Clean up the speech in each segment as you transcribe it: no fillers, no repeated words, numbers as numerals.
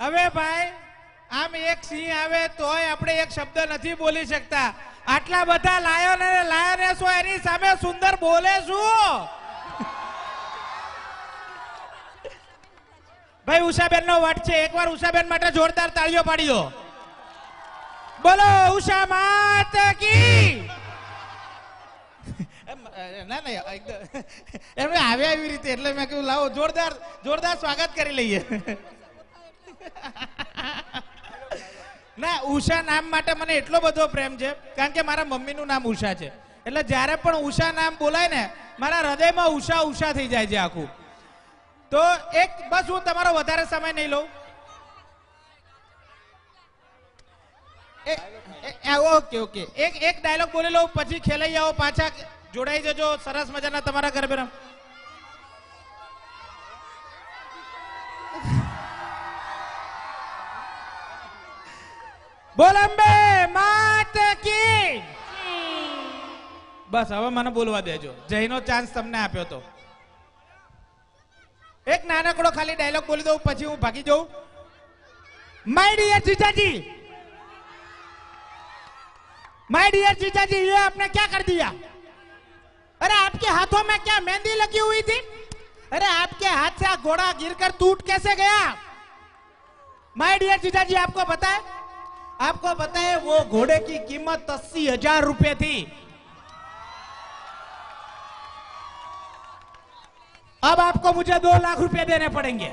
હવે ભાઈ આમ એક સિંહ આવે તોય આપણે એક શબ્દ નથી બોલી શકતા. આટલા બધા લાયન અને લાયનેસો એની સામે સુંદર બોલે શું? ભાઈ ઉષાબેન નો વટ છે, એકવાર ઉષાબેન માટે જોરદાર તાળીઓ પાડી દો. બોલો ઉષા માત કી. ના ના એમને આવ્યા એવી રીતે એટલે મેં કહ્યું લાવો જોરદાર જોરદાર સ્વાગત કરી લઈએ. ના ઉષા નામ માટે મને એટલો બધો પ્રેમ છે કારણ કે મારા મમ્મીનું નામ ઉષા છે એટલે જ્યારે પણ ઉષા નામ બોલાય ને મારા હૃદયમાં ઉષા ઉષા થઈ જાય છે આખું. તો એક બસ હું તમારો વધારે સમય નહીં લઉં. ઓકે ઓકે એક ડાયલોગ બોલી લઉં પછી ખેલાઈ આવો પાછા જોડાઈ જજો સરસ મજાના તમારા ગરબે રમ. બોલ અંબે માત કી. બસ હવે મને બોલવા દેજો. જયનો ચાન્સ તમને આપ્યો તો એક નાનકડો ખાલી ડાયલોગ બોલી દઉં પછી હું ભાગી જાઉં. माय डियर जीजा जी, माय डियर जीजा जी, ये आपने क्या कर दिया? अरे आपके हाथों में क्या मेहंदी लगी हुई थी? अरे आपके हाथ से घोड़ा गिरकर टूट कैसे गया? माय डियर जीजा जी, आपको पता है, आपको पता है वो घोड़े की कीमत 80,000 रुपए थी. अब आपको मुझे 2 लाख रुपए देने पड़ेंगे.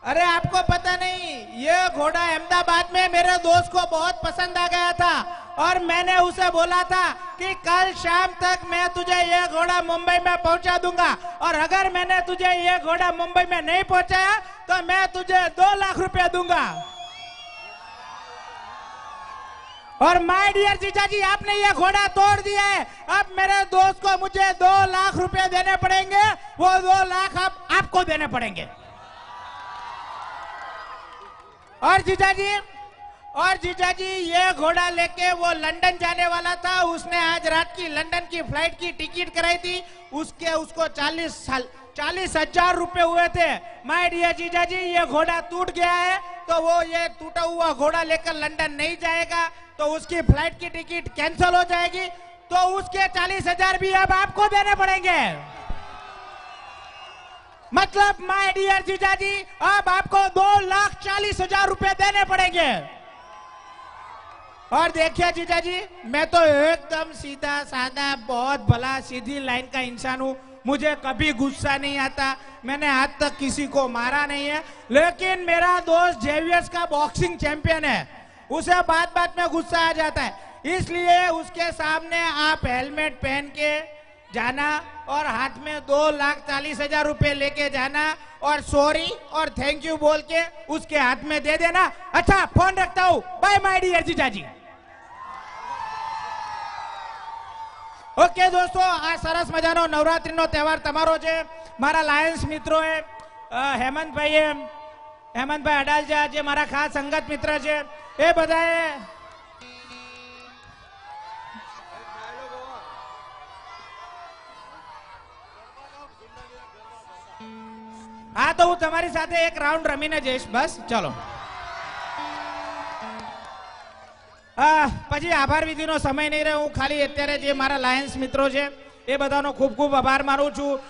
अरे आपको पता नहीं, ये घोड़ा अहमदाबाद में मेरे दोस्त को बहुत पसंद आ गया था और मैंने उसे बोला था कि कल शाम तक मैं तुझे ये घोड़ा मुंबई में पहुंचा दूंगा और अगर मैंने तुझे ये घोड़ा मुंबई में नहीं पहुंचाया तो मैं तुझे 2 लाख रुपए दूंगा. और माय डियर जीजा जी, आपने ये घोड़ा तोड़ दिया है. अब मेरे दोस्त को मुझे 2 लाख रुपए देने पड़ेंगे. वो 2 लाख आपको देने पड़ेंगे. और जीजा जी ये घोड़ा लेके वो लंदन जाने वाला था. उसने आज रात की लंदन की फ्लाइट की टिकट कराई थी. उसको 40,000 रुपए हुए थे. माय डियर जीजा जी, ये घोड़ा टूट गया है तो वो ये टूटा हुआ घोड़ा लेकर लंदन नहीं जाएगा तो उसकी फ्लाइट की टिकट कैंसिल हो जाएगी. तो उसके 40,000 भी अब आपको देने पड़ेंगे. मतलब माय डियर जीजा जी, अब आपको 2,40,000 रुपए देने पड़ेंगे. और देखिए जीजा जी, मैं तो एकदम सीधा साधा बहुत भला सीधी लाइन का इंसान हूँ. मुझे कभी गुस्सा नहीं आता. मैंने आज तक किसी को मारा नहीं है. लेकिन मेरा दोस्त जेवियर्स का बॉक्सिंग चैंपियन है, उसे बात में गुस्सा आ जाता है. इसलिए उसके सामने आप हेलमेट पहन के जाना और हाथ में 2,40,000 रुपए लेके जाना और सॉरी और थैंक यू बोल के उसके हाथ में दे देना. अच्छा, फोन रखता हूँ. बाय माय डियर जीजा जी. ओके दोस्तों, आ सरस मजानो नवरात्रीनो तहेवार तमारो छे. मारा लायन्स मित्रों हेमंतभाई अडालजा जे मारा खास संगत मित्र छे ए बधाए हाँ तो हूँ तमारी साथे एक राउंड रमीने जईश. बस चलो. પછી આભાર વિધિનો સમય નહીં રહે. હું ખાલી અત્યારે જે મારા લાયન્સ મિત્રો છે એ બધાનો ખૂબ ખૂબ આભાર માનું છું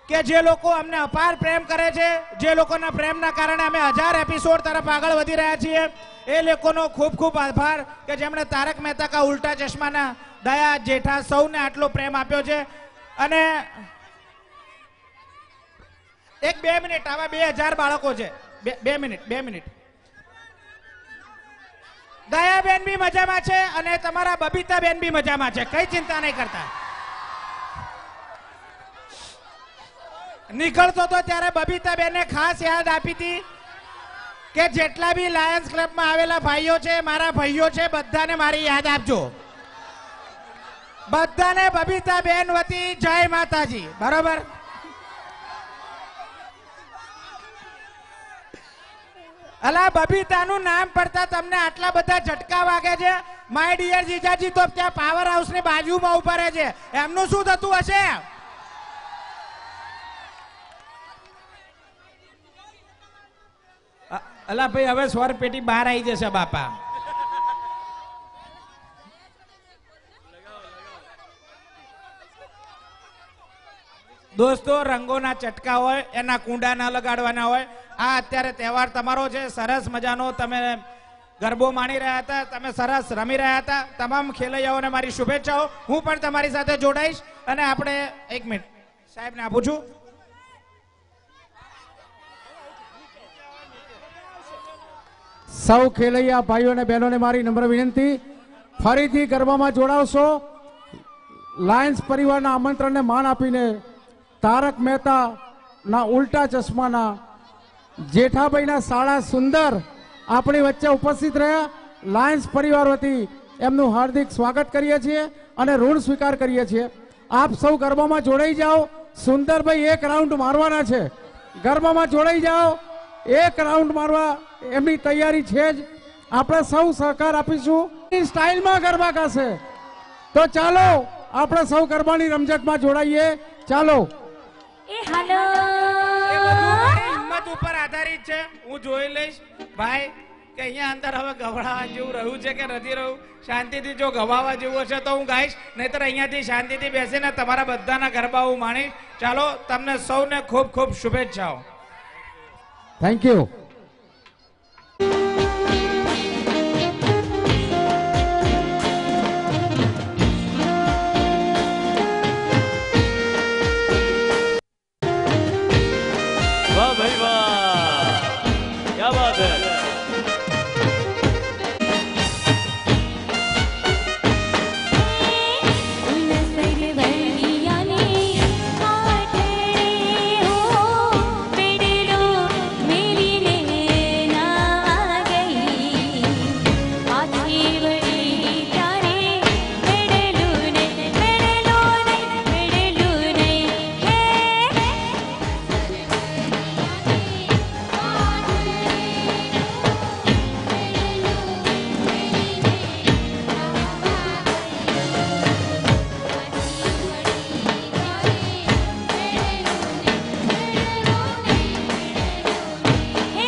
કે જે લોકો અમને અપાર પ્રેમ કરે છે, જે લોકોના પ્રેમના કારણે અમે 1000 એપિસોડ તરફ આગળ વધી રહ્યા છીએ, એ લોકોનો ખૂબ ખૂબ આભાર કે જેમણે તારક મહેતા કા ઉલ્ટા ચશ્માના દયા જેઠા સૌને આટલો પ્રેમ આપ્યો છે. અને એક 2 મિનિટ, આવા 2000 બાળકો છે. 2 મિનિટ. દયાબેન બી મજામાં છે અને તમારા બબીતાબેન બી મજામાં છે, કઈ ચિંતા નહીં કરતા. નીકળતો તો ત્યારે બબીતાબેને ખાસ યાદ આપી હતી કે જેટલા બી લાયન્સ ક્લબમાં આવેલા ભાઈઓ છે, મારા ભાઈઓ છે, બધાને મારી યાદ આપજો. બધાને બબીતાબેન વતી જય માતાજી. બરોબર. અલા બબીતાનું નામ પડતા તમને આટલા બધા ઝટકા વાગે છે. માય ડિયર જીજાજી તો ત્યાં પાવર હાઉસ ની બાજુમાં ઉભા રહે છે. એમનું શું થતું હશે? અલા ભાઈ હવે સ્વર પેટી બહાર આવી જશે બાપા. દોસ્તો રંગોના ચટકા હોય એના કુંડા ના લગાડવાના હોય. આ અત્યારે તહેવાર તમારો છે, સરસ મજાનો તમે ગરબો માણી રહ્યા હતા, તમે સરસ રમી રહ્યા હતા. તમામ ખેલૈયાઓને મારી શુભેચ્છાઓ. હું પણ તમારી સાથે જોડાઈશ અને આપણે એક મિનિટ સાહેબને આપું છું. સૌ ખેલૈયા ભાઈઓ અને બહેનોને મારી નમ્ર વિનંતી, ફરીથી ગરબામાં જોડાવશો. લાયન્સ પરિવારના આમંત્રણને માન આપીને તારક મહેતા ના ઉલ્ટા ચશ્માના જેઠાભાઈના સાળા સુંદર આપણી વચ્ચે ઉપસ્થિત રહ્યા. લાયન્સ પરિવાર વતી એમનું હાર્દિક સ્વાગત કરીએ છીએ અને ઋણ સ્વીકાર કરીએ છીએ. આપ સૌ ગરબામાં જોડાઈ જાઓ. સુંદરભાઈ એક રાઉન્ડ મારવાના છે, ગરબામાં જોડાઈ જાઓ. એક રાઉન્ડ મારવા એમની તૈયારી છે જ. આપણે સૌ સહકાર આપીશું. સ્ટાઇલમાં ગરબા ગાશે તો ચાલો આપણે સૌ ગરબાની રમઝટમાં જોડાઈએ. ચાલો. હિંમત ઉપર આધારિત છે. હું જોઈ લઈશ ભાઈ કે અહીંયા અંદર હવે ગવડાવા જેવું રહ્યું છે કે નથી રહ્યું. શાંતિથી જો ગવાવા જેવું હશે તો હું ગાઈશ, નહીતર અહીંયાથી શાંતિથી બેસીને તમારા બધાના ગરબા હું માણીશ. ચાલો, તમને સૌને ખૂબ ખૂબ શુભેચ્છાઓ. Thank you. વાહ ભાઈ વાહ.